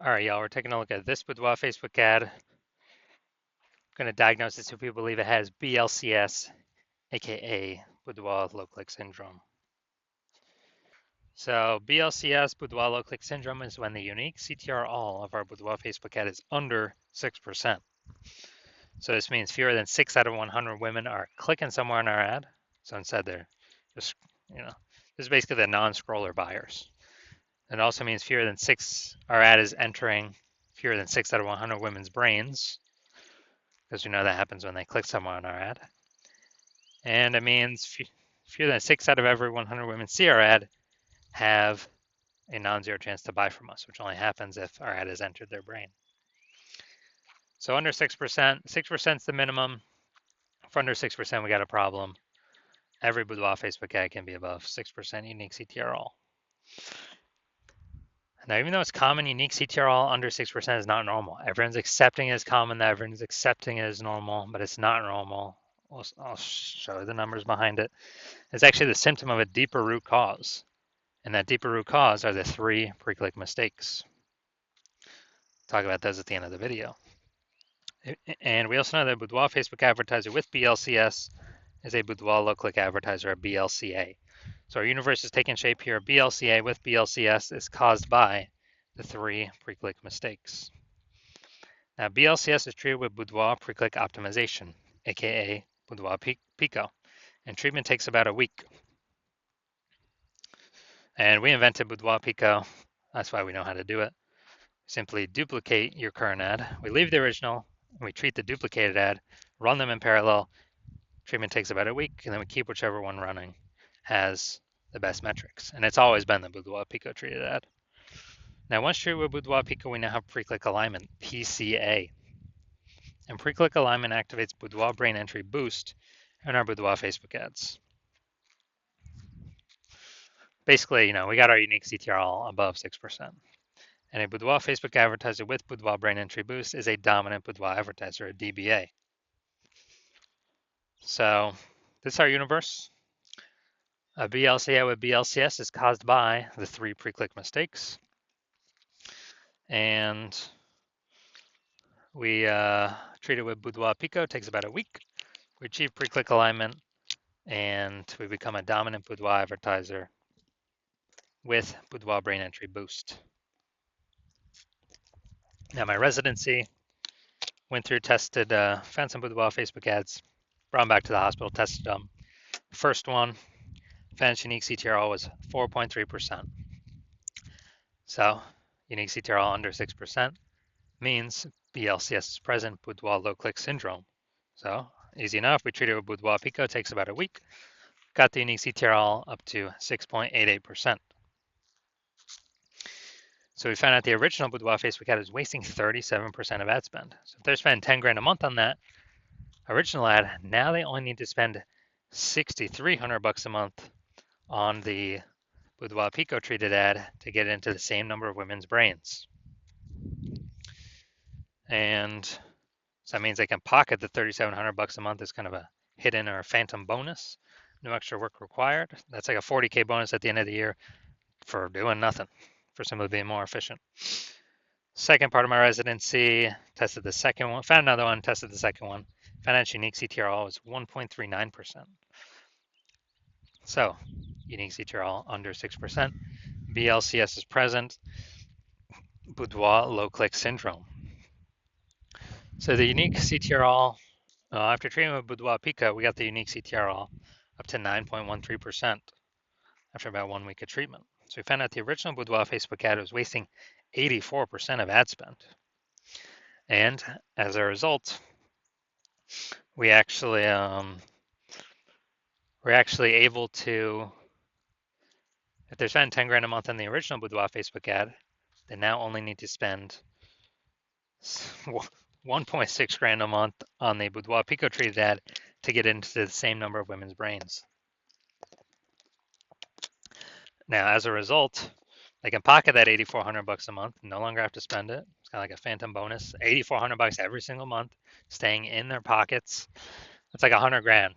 All right, y'all, we're taking a look at this Boudoir Facebook ad. I'm going to diagnose this if we believe it has BLCS, aka Boudoir low click syndrome. So BLCS, Boudoir low click syndrome, is when the unique CTR all of our Boudoir Facebook ad is under 6%. So this means fewer than 6 out of 100 women are clicking somewhere in our ad. So instead they're just, this is basically the non-scroller buyers. It also means fewer than 6, our ad is entering fewer than 6 out of 100 women's brains, because we know that happens when they click somewhere on our ad. And it means fewer than 6 out of every 100 women see our ad have a non-zero chance to buy from us, which only happens if our ad has entered their brain. So under 6%, 6% is the minimum. For under 6%, we got a problem. Every Boudoir Facebook ad can be above 6% unique CTR all. Now, even though it's common, unique CTR all under 6% is not normal. Everyone's accepting it as common, that everyone's accepting it as normal, but it's not normal. I'll show you the numbers behind it. It's actually the symptom of a deeper root cause. And that deeper root cause are the 3 pre-click mistakes. Talk about those at the end of the video. And we also know that Boudoir Facebook advertiser with BLCS is a Boudoir low click advertiser, a BLCA. So our universe is taking shape here. BLCA with BLCS is caused by the 3 pre-click mistakes. Now, BLCS is treated with Boudoir pre-click optimization, aka Boudoir Pico, and treatment takes about a week. And we invented Boudoir Pico. That's why we know how to do it. Simply duplicate your current ad. We leave the original, and we treat the duplicated ad, run them in parallel. Treatment takes about a week, and then we keep whichever one running has the best metrics. And it's always been the Boudoir Pico treated ad. Now, once treated with Boudoir Pico, we now have pre-click alignment, PCA. And pre-click alignment activates Boudoir brain entry boost in our Boudoir Facebook ads. Basically, we got our unique CTR all above 6%. And a Boudoir Facebook advertiser with Boudoir brain entry boost is a dominant Boudoir advertiser, a DBA. So this is our universe. A BLCA with BLCS is caused by the 3 pre-click mistakes. And we treat it with Boudoir Pico, takes about a week. We achieve pre-click alignment, and we become a dominant Boudoir advertiser with Boudoir brain entry boost. Now my residency, went through, tested, found some Boudoir Facebook ads, brought them back to the hospital, tested them. First one, found unique CTR was 4.3%. So unique CTR under 6% means BLCS is present, Boudoir low click syndrome. So easy enough, we treated with Boudoir Pico, takes about a week. Got the unique CTR up to 6.88%. So we found out the original Boudoir Facebook ad is wasting 37% of ad spend. So if they're spending 10 grand a month on that original ad, now they only need to spend $6,300 a month on the Boudoir Pico treated ad to get into the same number of women's brains. And so that means they can pocket the $3,700 a month as kind of a hidden or a phantom bonus. No extra work required. That's like a 40K bonus at the end of the year for doing nothing, for simply being more efficient. Second part of my residency, tested the second one, found another one, tested the second one. Found out unique CTR was 1.39%. So unique CTR under 6%. BLCS is present. Boudoir low click syndrome. So the unique CTR after treatment with Boudoir Pico, we got the unique CTR up to 9.13% after about 1 week of treatment. So we found out the original Boudoir Facebook ad was wasting 84% of ad spend. And as a result, we're actually able to, if they're spending 10 grand a month on the original Boudoir Facebook ad, they now only need to spend 1.6 grand a month on the Boudoir Pico treated ad to get into the same number of women's brains. Now, as a result, they can pocket that $8,400 a month, no longer have to spend it. It's kind of like a phantom bonus, $8,400 every single month, staying in their pockets. It's like 100 grand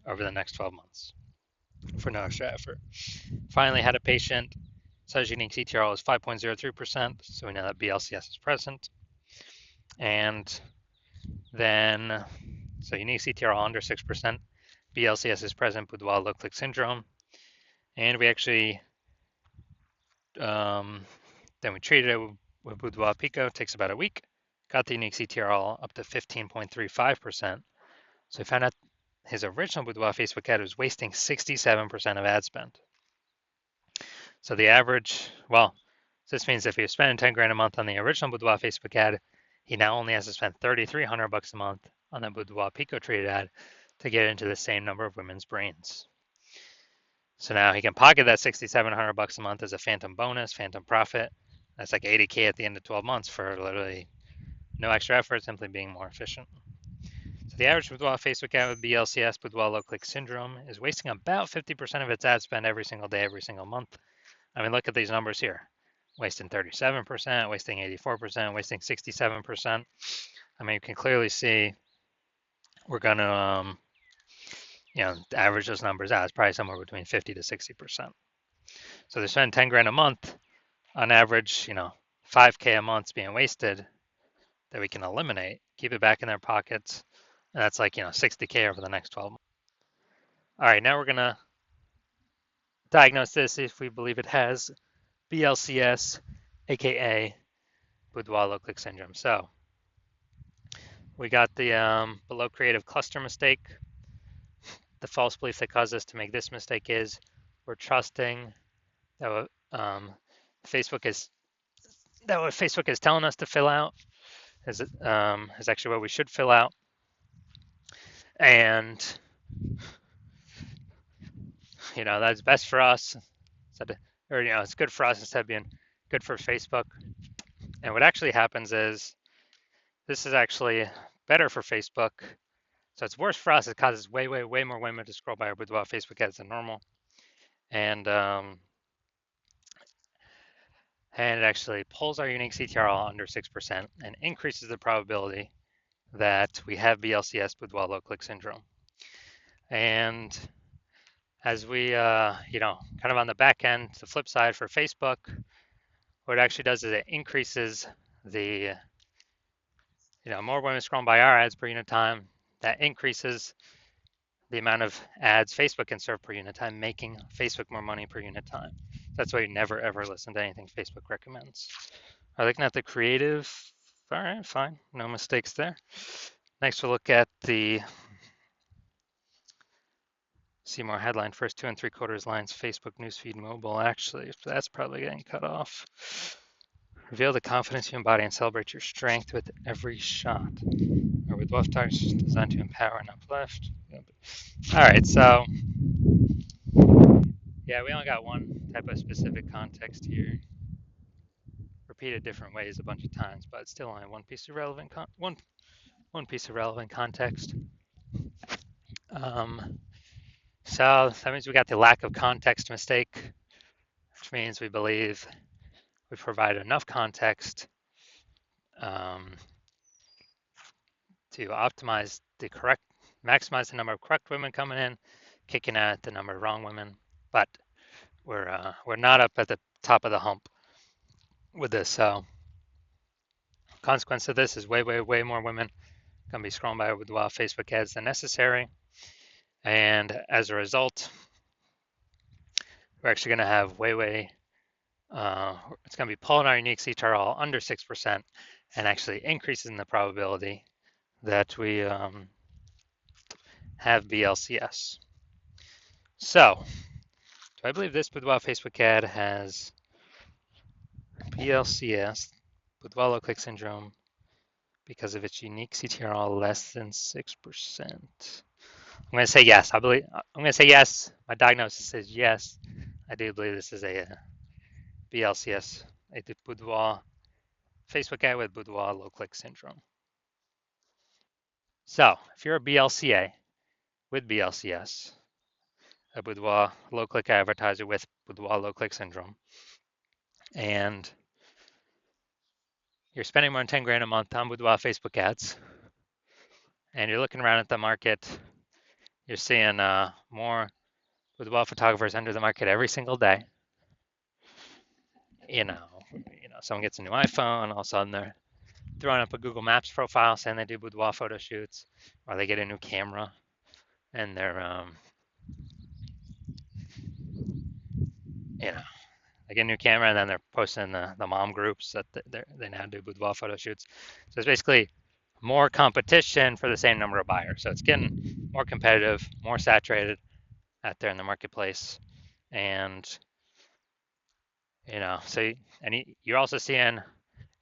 over the next 12 months for no extra effort. Finally had a patient Says unique CTRL is 5.03%, so we know that BLCS is present. And then, so unique CTRL under 6%, BLCS is present, Boudoir low-click syndrome. And we actually, then we treated it with Boudoir Pico, takes about a week, got the unique CTRL up to 15.35%. So we found out his original Boudoir Facebook ad was wasting 67% of ad spend. So the average, well, this means if he was spending 10 grand a month on the original Boudoir Facebook ad, he now only has to spend 3,300 bucks a month on the Boudoir Pico treated ad to get into the same number of women's brains. So now he can pocket that 6,700 bucks a month as a phantom bonus, phantom profit. That's like 80K at the end of 12 months for literally no extra effort, simply being more efficient. So the average Boudoir Facebook ad with BLCS, Boudoir low-click syndrome, is wasting about 50% of its ad spend every single day, every single month. I mean, look at these numbers here. Wasting 37%, wasting 84%, wasting 67%. I mean, you can clearly see we're going to, average those numbers out. It's probably somewhere between 50 to 60%. So they spend 10 grand a month on average, 5K a month's being wasted that we can eliminate, keep it back in their pockets. And that's like, 60K over the next 12 months. All right, now we're going to diagnose this if we believe it has BLCS, aka Boudoir low-click syndrome. So we got the below creative cluster mistake. The false belief that caused us to make this mistake is we're trusting that what Facebook is telling us to fill out is actually what we should fill out, and that's best for us, or it's good for us instead of being good for Facebook. And what actually happens is this is actually better for Facebook. So it's worse for us. It causes way more women to scroll by our Boudoir Facebook ads than normal. And it actually pulls our unique CTRL under 6% and increases the probability that we have BLCS Boudoir low-click syndrome. And as we, kind of on the back end, the flip side for Facebook, what it actually does is it increases the, more women scrolling by our ads per unit time. That increases the amount of ads Facebook can serve per unit time, making Facebook more money per unit time. That's why you never ever listen to anything Facebook recommends. Are looking at the creative? All right, fine, no mistakes there. Next, we'll look at the see more headline, first 2 3/4 lines, Facebook newsfeed mobile. Actually, that's probably getting cut off. Reveal the confidence you embody and celebrate your strength with every shot. Or with both targets designed to empower and uplift. All right, so yeah, we only got one type of specific context here. Repeated different ways a bunch of times, but still only one piece of relevant one piece of relevant context. So that means we got the lack of context mistake, which means we believe we provide enough context to optimize maximize the number of correct women coming in, kicking out the number of wrong women, but we're not up at the top of the hump with this. So consequence of this is way more women gonna be scrolling by with wild Facebook ads than necessary, and as a result, we're actually gonna have it's gonna be pulling our unique CTRL under 6% and actually increasing the probability that we have BLCS. So, do I believe this Boudoir Facebook ad has BLCS, Boudoir low-click syndrome, because of its unique CTRL less than 6%? I'm going to say yes. I'm going to say yes. My diagnosis is yes. I do believe this is a BLCS, a Boudoir Facebook ad with Boudoir low-click syndrome. So, if you're a BLCA with BLCS, a Boudoir low-click advertiser with Boudoir low-click syndrome, and you're spending more than 10 grand a month on Boudoir Facebook ads, and you're looking around at the market, you're seeing more Boudoir photographers enter the market every single day. someone gets a new iPhone, all of a sudden they're throwing up a Google Maps profile saying they do boudoir photo shoots, or they get a new camera and they're, you know, they get a new camera and then they're posting the mom groups that they now do boudoir photo shoots. So it's basically more competition for the same number of buyers. So it's getting more competitive, more saturated out there in the marketplace, and so you're also seeing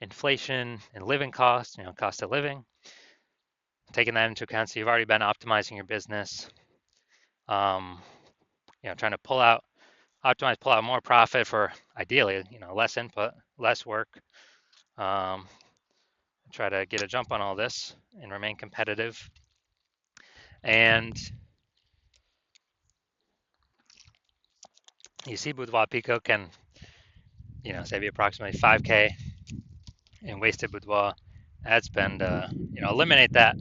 inflation and living costs, cost of living, taking that into account. So you've already been optimizing your business, um, trying to pull out more profit for ideally, less input, less work. Um, Try to get a jump on all this and remain competitive. And you see Boudoir Pico can, save you approximately 5K in wasted boudoir ad spend. Eliminate that,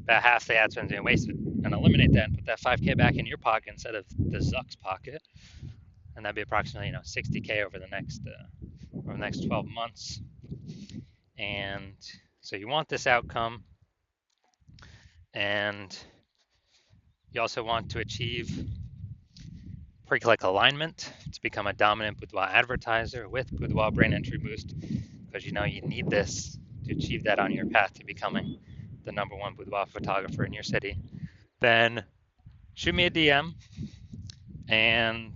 about half the ad spend being wasted, and eliminate that and put that 5K back in your pocket instead of the Zuck's pocket, and that'd be approximately 60K over the next 12 months. And so you want this outcome, and you also want to achieve pre-click alignment to become a dominant boudoir advertiser with Boudoir Brain Entry Boost, because you need this to achieve that on your path to becoming the #1 boudoir photographer in your city. Then shoot me a DM, and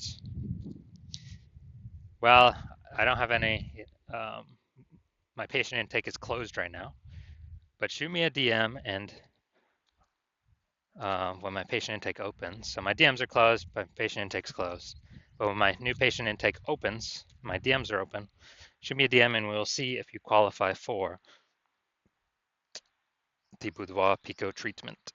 well, I don't have any. My patient intake is closed right now, but shoot me a DM, and when my patient intake opens, so my DMs are closed, but patient intake's closed. But when my new patient intake opens, my DMs are open. Shoot me a DM, and we'll see if you qualify for the Boudoir Pico treatment.